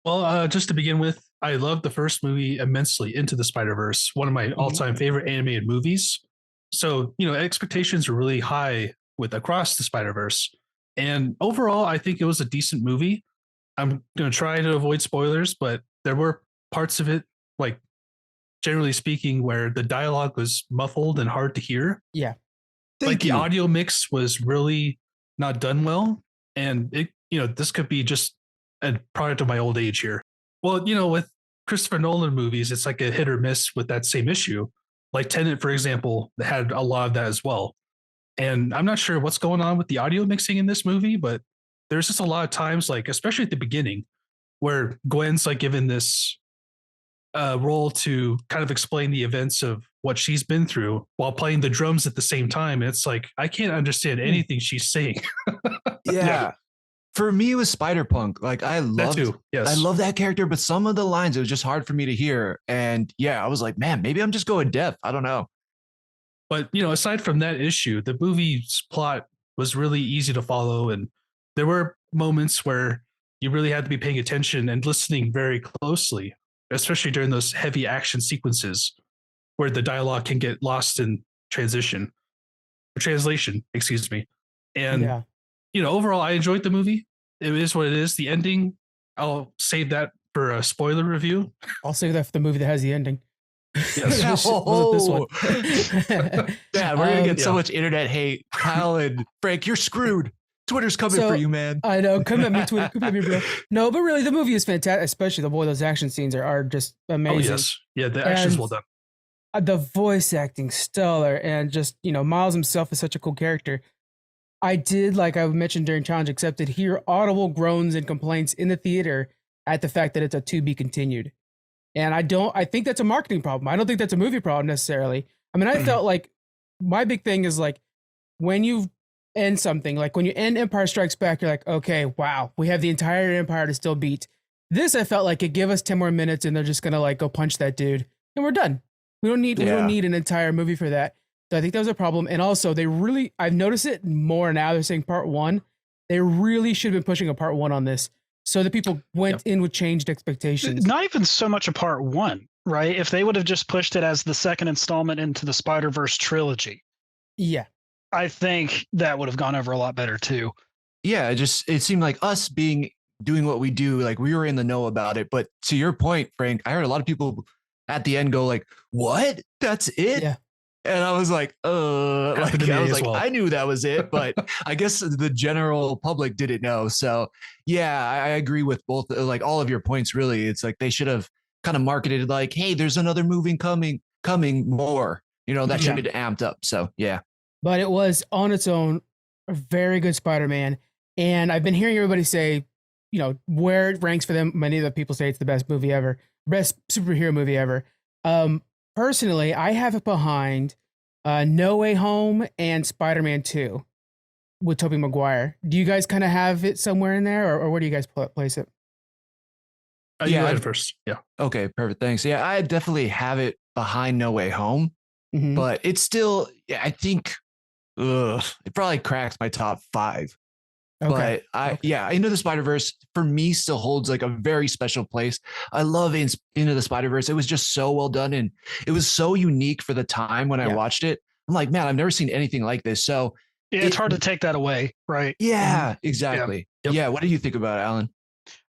Well, just to begin with, I love the first movie immensely, Into the Spider-Verse, one of my Mhm. all-time favorite animated movies. So, expectations were really high with Across the Spider-Verse. And overall, I think it was a decent movie. I'm going to try to avoid spoilers, but there were parts of it, like generally speaking, where the dialogue was muffled and hard to hear. Yeah. Like Thank the you. audio mix was really not done well. And this could be just a product of my old age here. Well, with Christopher Nolan movies, it's like a hit or miss with that same issue. Like Tenet, for example, had a lot of that as well. And I'm not sure what's going on with the audio mixing in this movie, but there's just a lot of times, like especially at the beginning, where Gwen's like given this role to kind of explain the events of what she's been through while playing the drums at the same time. And it's like I can't understand anything she's saying. Yeah. For me, it was Spider Punk. Like That too. I Yes. love that character, but some of the lines it was just hard for me to hear. And yeah, I was like, man, maybe I'm just going deaf. I don't know. But aside from that issue, the movie's plot was really easy to follow, and there were moments where you really had to be paying attention and listening very closely, especially during those heavy action sequences where the dialogue can get lost in translation, excuse me. And Yeah. overall, I enjoyed the movie. It is what it is. The ending, I'll save that for a spoiler review. I'll save that for the movie that has the ending. Yes. Was it this one? Yeah, we're gonna get so Yeah. much internet hate. Kyle and Frank, you're screwed. Twitter's coming So- for you, man. I know. Come at me, Twitter. Come at me, bro. No, but really, the movie is fantastic. Especially those action scenes are just Oh amazing. yes. Yeah, the action's And- well done. The voice acting stellar, and just Miles himself is such a cool character. I did, like I mentioned during Challenge Accepted, hear audible groans and complaints in the theater at the fact that it's a to be continued. And I think that's a marketing problem. I don't think that's a movie problem necessarily. I mean, I felt like my big thing is like when you end something, like when you end Empire Strikes Back, you're like, okay, wow, we have the entire empire to still beat. This, I felt like it give us 10 more minutes and they're just gonna like go punch that dude and we're done. We don't need an entire movie for that. So I think that was a problem. And also I've noticed it more now. They're saying part one. They really should have been pushing a part one on this. So the people went in with changed expectations. Not even so much a part one, right? If they would have just pushed it as the second installment into the Spider-Verse trilogy, Yeah. I think that would have gone over a lot better too. Yeah, it seemed like us doing what we do, like we were in the know about it. But to your point, Frank, I heard a lot of people at the end go like, "What? That's it?" Yeah. And I was like, Happened to me as well. I knew that was it, but I guess the general public didn't know. So yeah, I agree with both, like all of your points. Really, it's like they should have kind of marketed like, "Hey, there's another movie coming more." That should have been amped up. So yeah. But it was on its own a very good Spider-Man. And I've been hearing everybody say, where it ranks for them. Many of the people say it's the best movie ever, best superhero movie ever. Personally, I have it behind No Way Home and Spider-Man 2 with Tobey Maguire. Do you guys kind of have it somewhere in there, or where do you guys place it? You go ahead first. Yeah. Okay, perfect. Thanks. Yeah, I definitely have it behind No Way Home, Mhm. but it's still, I think, it probably cracks my top 5. Okay. But Into the Spider-Verse for me still holds like a very special place. I love Into the Spider-Verse. It was just so well done and it was so unique for the time when I watched it. I'm like, man, I've never seen anything like this. So It's hard to take that away, right? yeah, exactly. Yep. Yeah. What do you think about it, Alan?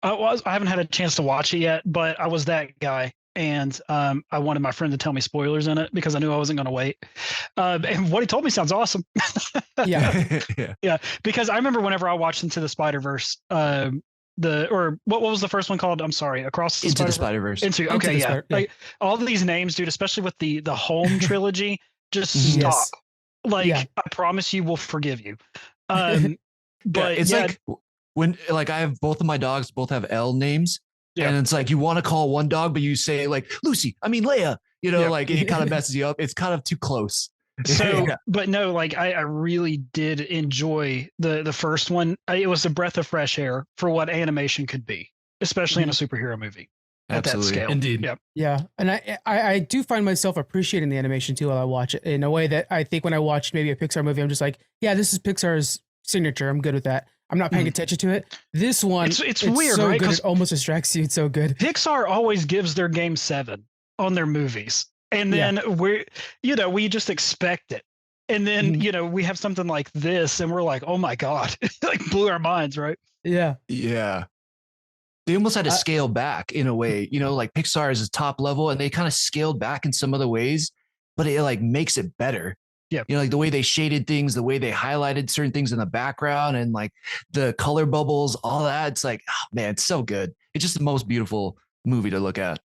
I haven't had a chance to watch it yet, but I was that guy. And I wanted my friend to tell me spoilers in it because I knew I wasn't going to wait. And what he told me sounds awesome. Yeah. Yeah. Because I remember whenever I watched Into the Spider-Verse, what was the first one called? I'm sorry, Across the Into the Spider-Verse. Spider-Verse. Okay, the yeah. Spider- yeah. Like all of these names, dude, especially with the home trilogy, just stop. Yes. Like Yeah. I promise you, we'll forgive you. But it's like when like I have both of my dogs both have L names. Yeah. And it's like you want to call one dog, but you say like Leia, Yeah. like it kind of messes you up. It's kind of too close. So, Yeah. but no, like I really did enjoy the first one. It was a breath of fresh air for what animation could be, especially in a superhero movie at that Absolutely. scale. Indeed. Yep. Yeah, and I do find myself appreciating the animation too while I watch it in a way that I think when I watch maybe a Pixar movie, I'm just like, yeah, this is Pixar's signature. I'm good with that. I'm not paying attention to it. This one, it's weird, so right? good. It almost distracts you. It's so good. Pixar always gives their game 7 on their movies. And then we just expect it. And then, we have something like this and we're like, oh my God, like blew our minds, right? Yeah. Yeah. They almost had to scale back in a way, like Pixar is top level and they kind of scaled back in some other ways, but it like makes it better. Yeah. Like the way they shaded things, the way they highlighted certain things in the background and like the color bubbles, all that. It's like, oh man, it's so good. It's just the most beautiful movie to look at.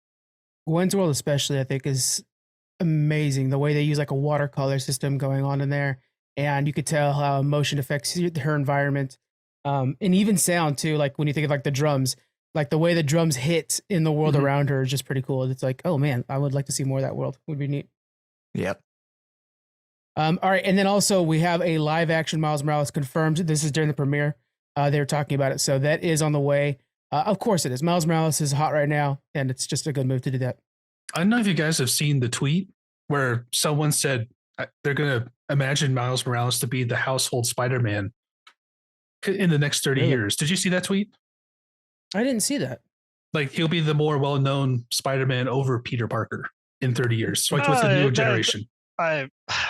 Wayne's World especially, I think, is amazing. The way they use like a watercolor system going on in there. And you could tell how emotion affects her environment. And even sound too. Like when you think of like the drums, like the way the drums hit in the world around her is just pretty cool. It's like, oh man, I would like to see more of that world. Would be neat. Yep. All right. And then also we have a live action Miles Morales confirmed. This is during the premiere. They were talking about it. So that is on the way. Of course it is. Miles Morales is hot right now, and it's just a good move to do that. I don't know if you guys have seen the tweet where someone said they're going to imagine Miles Morales to be the household Spider-Man in the next 30 years. Did you see that tweet? I didn't see that. Like he'll be the more well-known Spider-Man over Peter Parker in 30 years, like with the new generation. I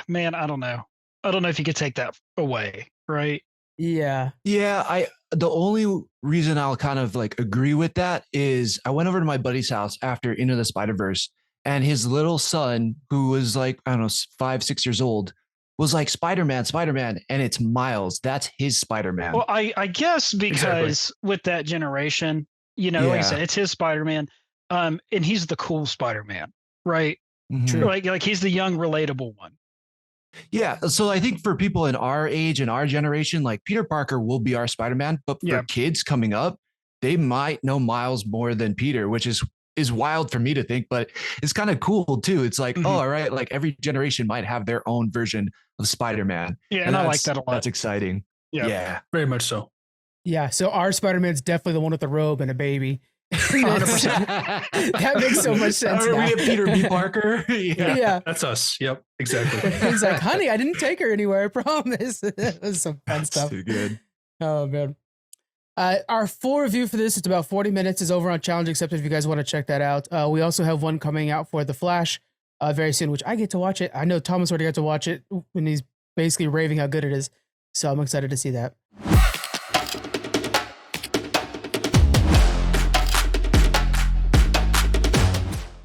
don't know. I don't know if you could take that away, right? Yeah. Yeah. The only reason I'll kind of like agree with that is I went over to my buddy's house after Into the Spider-Verse and his little son, who was like, I don't know, 5-6 years old, was like, Spider-Man. And it's Miles. That's his Spider-Man. Well, I guess because with that generation, like I said, it's his Spider-Man. And he's the cool Spider-Man, right? True. Like he's the young, relatable one. Yeah. So I think for people in our age and our generation, like Peter Parker will be our Spider-Man, but for kids coming up, they might know Miles more than Peter, which is wild for me to think, but it's kind of cool too. It's like, oh, all right, like every generation might have their own version of Spider-Man. Yeah. And I like that a lot. That's exciting. Yeah. Very much so. Yeah. So our Spider-Man's definitely the one with the robe and a baby. 100%. That makes so much sense. Are we a Peter B. Parker? Yeah. That's us. Yep. Exactly. He's like, honey, I didn't take her anywhere. I promise. It was some fun stuff. Too good. Oh, man. Our full review for this, it's about 40 minutes, is over on Challenge Accepted if you guys want to check that out. We also have one coming out for The Flash very soon, which I get to watch it. I know Thomas already got to watch it when he's basically raving how good it is. So I'm excited to see that.